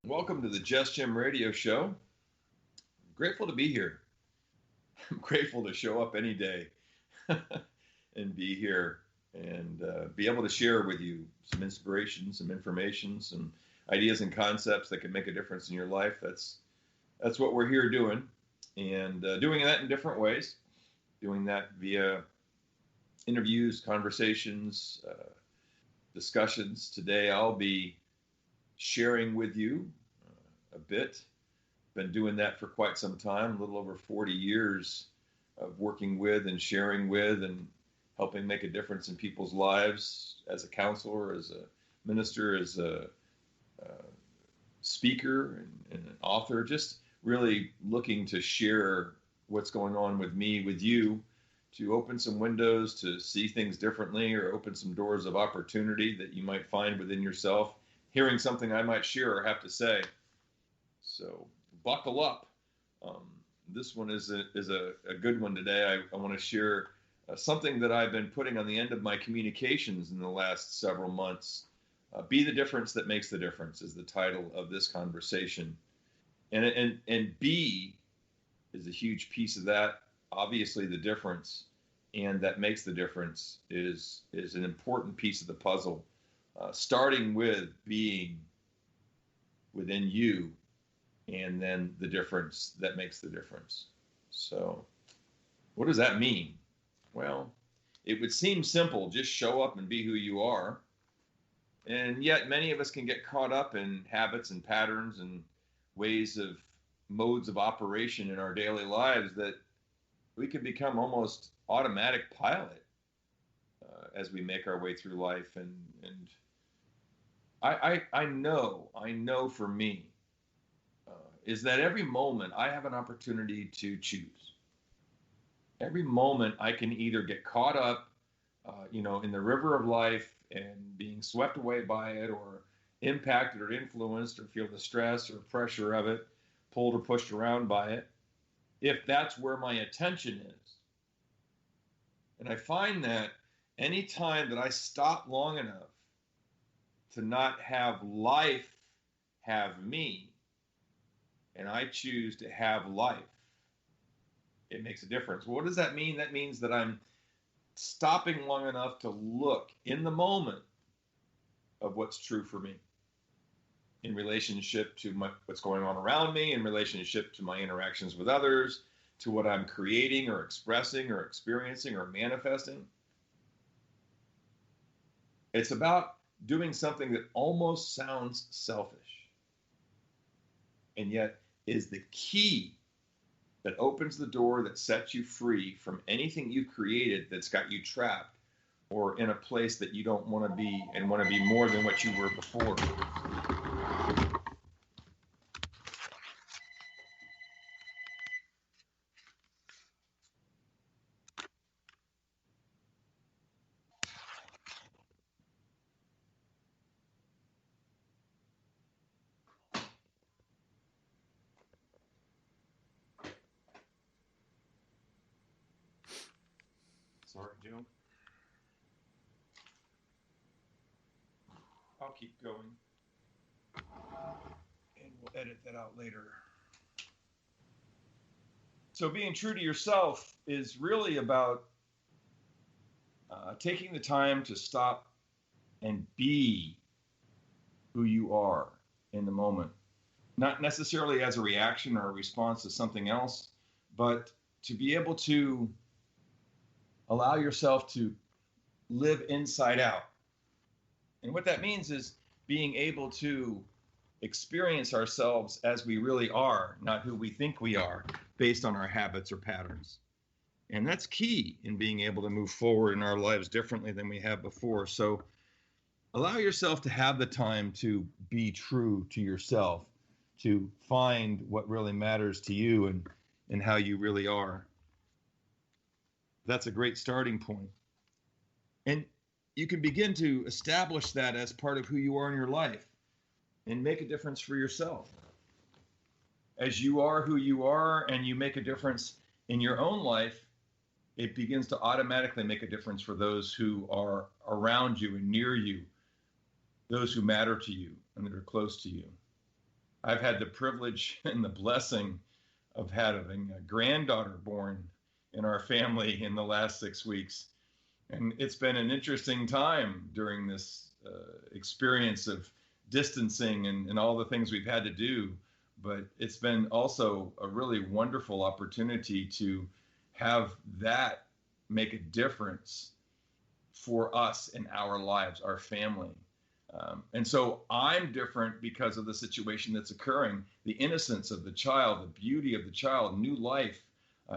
Welcome to the Just Jim Radio Show. I'm grateful to be here. I'm grateful to show up any day and be here and be able to share with you some inspiration, some information, some ideas and concepts that can make a difference in your life. That's what we're here doing, and doing that in different ways. Doing that via interviews, conversations, discussions. Today, I'll be sharing with you a bit. Been doing that for quite some time, a little over 40 years of working with and sharing with and helping make a difference in people's lives as a counselor, as a minister, as a speaker and an author, just really looking to share what's going on with me, with you, to open some windows to see things differently or open some doors of opportunity that you might find within yourself, hearing something I might share or have to say. So buckle up. This one is a good one today. I want to share something that I've been putting on the end of my communications in the last several months. Be the difference that makes the difference is the title of this conversation. And be is a huge piece of that. Obviously, the difference and that makes the difference is an important piece of the puzzle. Starting with being within you, and then the difference that makes the difference. So, what does that mean? Well, it would seem simple, just show up and be who you are. And yet, many of us can get caught up in habits and patterns and ways of modes of operation in our daily lives that we can become almost automatic pilot as we make our way through life. And I know for me, is that every moment I have an opportunity to choose. Every moment I can either get caught up, in the river of life and being swept away by it, or impacted or influenced, or feel the stress or pressure of it, pulled or pushed around by it, if that's where my attention is. And I find that any time that I stop long enough to not have life have me, and I choose to have life, it makes a difference. What does that mean? That means that I'm stopping long enough to look in the moment of what's true for me in relationship to what's going on around me, in relationship to my interactions with others, to what I'm creating or expressing or experiencing or manifesting. It's about doing something that almost sounds selfish, and yet is the key that opens the door that sets you free from anything you've created that's got you trapped or in a place that you don't want to be, and want to be more than what you were before. Sorry, Joe. I'll keep going, and we'll edit that out later. So being true to yourself is really about taking the time to stop and be who you are in the moment. Not necessarily as a reaction or a response to something else, but to be able to allow yourself to live inside out. And what that means is being able to experience ourselves as we really are, not who we think we are, based on our habits or patterns. And that's key in being able to move forward in our lives differently than we have before. So allow yourself to have the time to be true to yourself, to find what really matters to you and how you really are. That's a great starting point. And you can begin to establish that as part of who you are in your life and make a difference for yourself. As you are who you are and you make a difference in your own life, it begins to automatically make a difference for those who are around you and near you, those who matter to you and that are close to you. I've had the privilege and the blessing of having a granddaughter born in our family in the last 6 weeks. And it's been an interesting time during this experience of distancing and all the things we've had to do. But it's been also a really wonderful opportunity to have that make a difference for us in our lives, our family. And so I'm different because of the situation that's occurring, the innocence of the child, the beauty of the child, new life.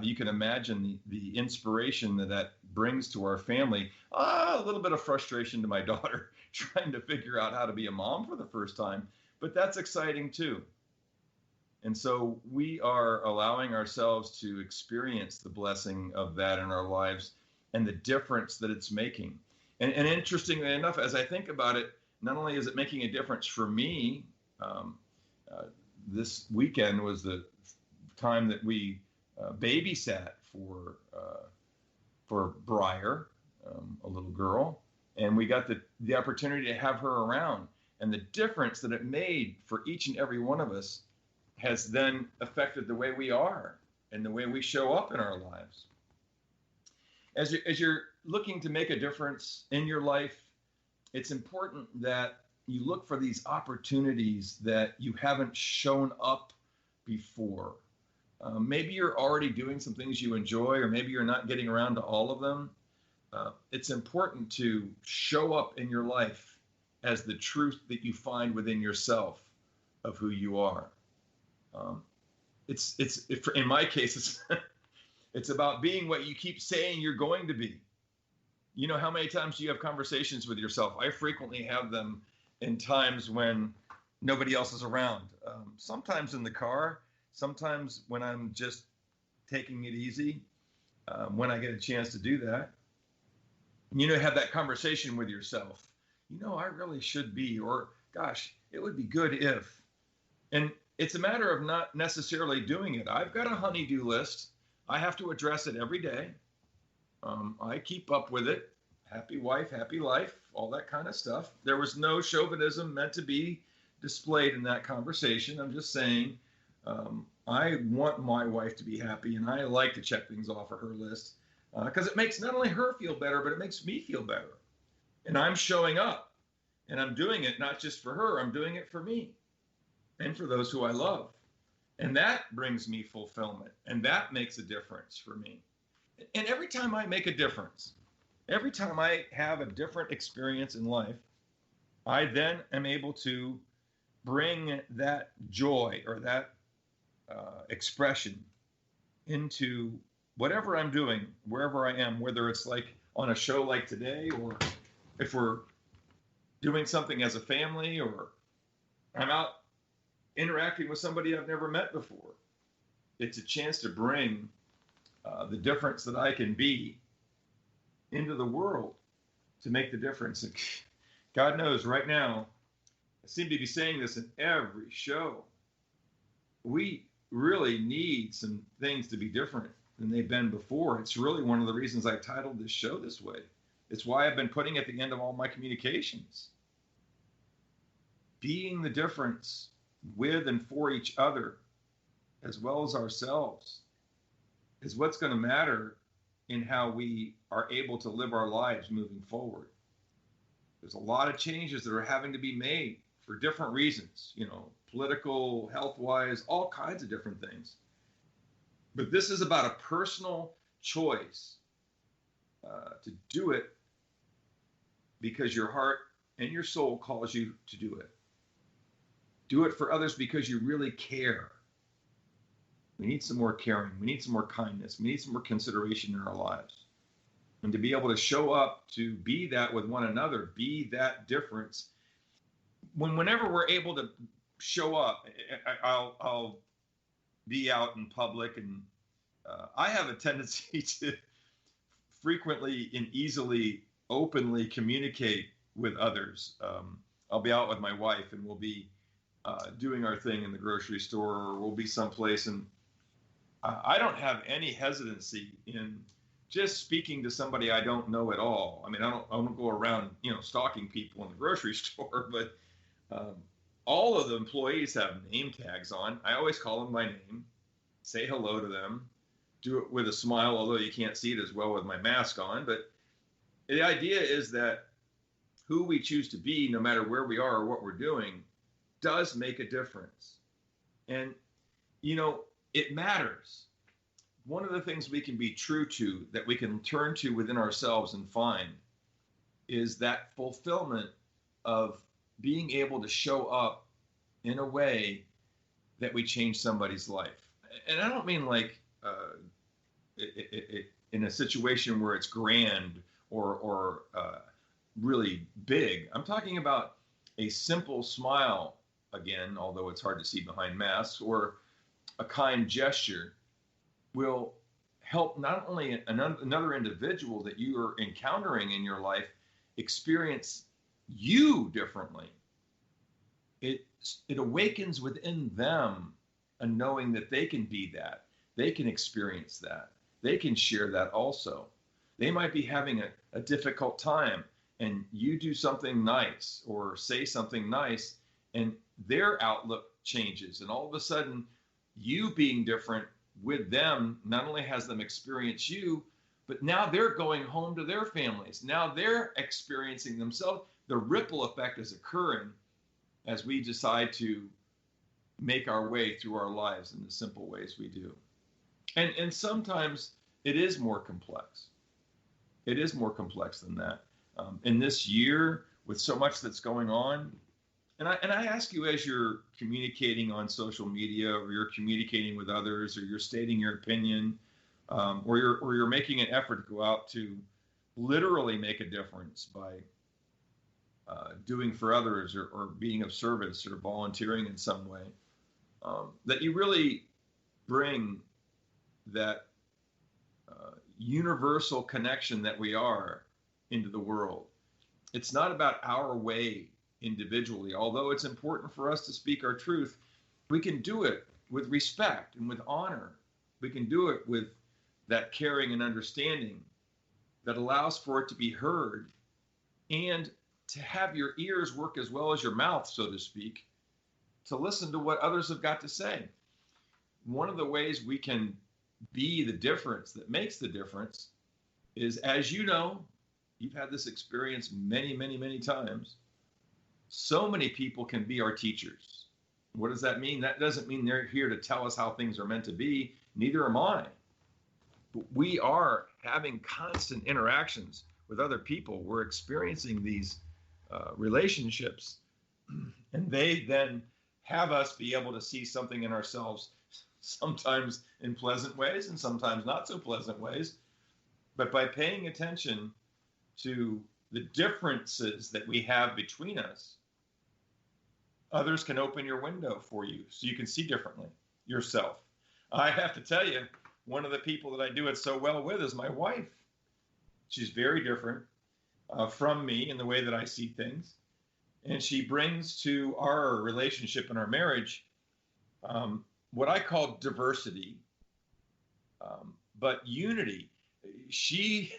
You can imagine the inspiration that brings to our family. A little bit of frustration to my daughter trying to figure out how to be a mom for the first time, but that's exciting too. And so we are allowing ourselves to experience the blessing of that in our lives and the difference that it's making. And interestingly enough, as I think about it, not only is it making a difference for me, this weekend was the time that we babysat for Briar, a little girl, and we got the opportunity to have her around. And the difference that it made for each and every one of us has then affected the way we are and the way we show up in our lives. As you're looking to make a difference in your life, it's important that you look for these opportunities that you haven't shown up before. Maybe you're already doing some things you enjoy, or maybe you're not getting around to all of them. It's important to show up in your life as the truth that you find within yourself of who you are. In my case, it's about being what you keep saying you're going to be. You know, how many times do you have conversations with yourself? I frequently have them in times when nobody else is around. Sometimes in the car, sometimes when I'm just taking it easy, when I get a chance to do that. You know, have that conversation with yourself. You know, I really should be, or gosh, it would be good if. And it's a matter of not necessarily doing it. I've got a honey-do list. I have to address it every day. I keep up with it. Happy wife, happy life, all that kind of stuff. There was no chauvinism meant to be displayed in that conversation. I'm just saying, I want my wife to be happy, and I like to check things off of her list because it makes not only her feel better, but it makes me feel better. And I'm showing up, and I'm doing it not just for her, I'm doing it for me and for those who I love. And that brings me fulfillment, and that makes a difference for me. And every time I make a difference, every time I have a different experience in life, I then am able to bring that joy or that expression into whatever I'm doing, wherever I am, whether it's like on a show like today, or if we're doing something as a family, or I'm out interacting with somebody I've never met before. It's a chance to bring the difference that I can be into the world to make the difference. And God knows right now, I seem to be saying this in every show. We really need some things to be different than they've been before. It's really one of the reasons I titled this show this way. It's why I've been putting at the end of all my communications. Being the difference with and for each other, as well as ourselves, is what's going to matter in how we are able to live our lives moving forward. There's a lot of changes that are having to be made for different reasons, you know, political, health-wise, all kinds of different things. But this is about a personal choice to do it because your heart and your soul calls you to do it. Do it for others because you really care. We need some more caring. We need some more kindness. We need some more consideration in our lives. And to be able to show up to be that with one another, be that difference. Whenever we're able to show up, I'll be out in public, and I have a tendency to frequently and easily, openly communicate with others. I'll be out with my wife, and we'll be doing our thing in the grocery store, or we'll be someplace, and I don't have any hesitancy in just speaking to somebody I don't know at all. I mean, I don't go around, stalking people in the grocery store, but all of the employees have name tags on. I always call them by name, say hello to them, do it with a smile, although you can't see it as well with my mask on. But the idea is that who we choose to be, no matter where we are or what we're doing, does make a difference. And, it matters. One of the things we can be true to, that we can turn to within ourselves and find, is that fulfillment of being able to show up in a way that we change somebody's life. And I don't mean like in a situation where it's grand or really big. I'm talking about a simple smile, again, although it's hard to see behind masks, or a kind gesture will help not only another individual that you are encountering in your life experience you differently. It awakens within them a knowing that they can be that, they can experience that, they can share that also. They might be having a difficult time, and you do something nice or say something nice, and their outlook changes, and all of a sudden you being different with them not only has them experience you, but now they're going home to their families. Now they're experiencing themselves. The ripple effect is occurring as we decide to make our way through our lives in the simple ways we do. And sometimes it is more complex. It is more complex than that. In this year, with so much that's going on, and I ask you, as you're communicating on social media, or you're communicating with others, or you're stating your opinion, or you're making an effort to go out to literally make a difference by doing for others, or being of service, or volunteering in some way, that you really bring that universal connection that we are into the world. It's not about our way individually, although it's important for us to speak our truth. We can do it with respect and with honor. We can do it with that caring and understanding that allows for it to be heard, and to have your ears work as well as your mouth, so to speak, to listen to what others have got to say. One of the ways we can be the difference that makes the difference is, as you know, you've had this experience many, many, many times. So many people can be our teachers. What does that mean? That doesn't mean they're here to tell us how things are meant to be. Neither am I. But we are having constant interactions with other people. We're experiencing these relationships, and they then have us be able to see something in ourselves, sometimes in pleasant ways and sometimes not so pleasant ways. But by paying attention to the differences that we have between us, others can open your window for you so you can see differently yourself. I have to tell you, one of the people that I do it so well with is my wife. She's very different from me in the way that I see things. And she brings to our relationship and our marriage what I call diversity, but unity. She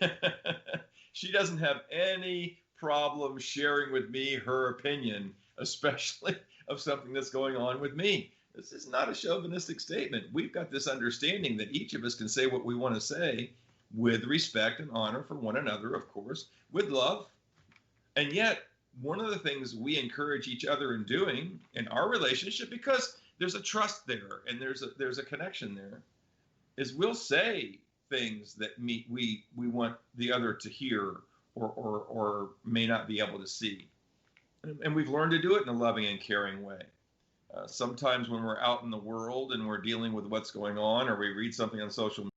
she doesn't have any problem sharing with me her opinion, especially of something that's going on with me. This is not a chauvinistic statement. We've got this understanding that each of us can say what we want to say with respect and honor for one another, of course, with love. And yet, one of the things we encourage each other in doing in our relationship, because there's a trust there and there's a connection there, is we'll say things that we want the other to hear or may not be able to see. And we've learned to do it in a loving and caring way. Sometimes when we're out in the world and we're dealing with what's going on, or we read something on social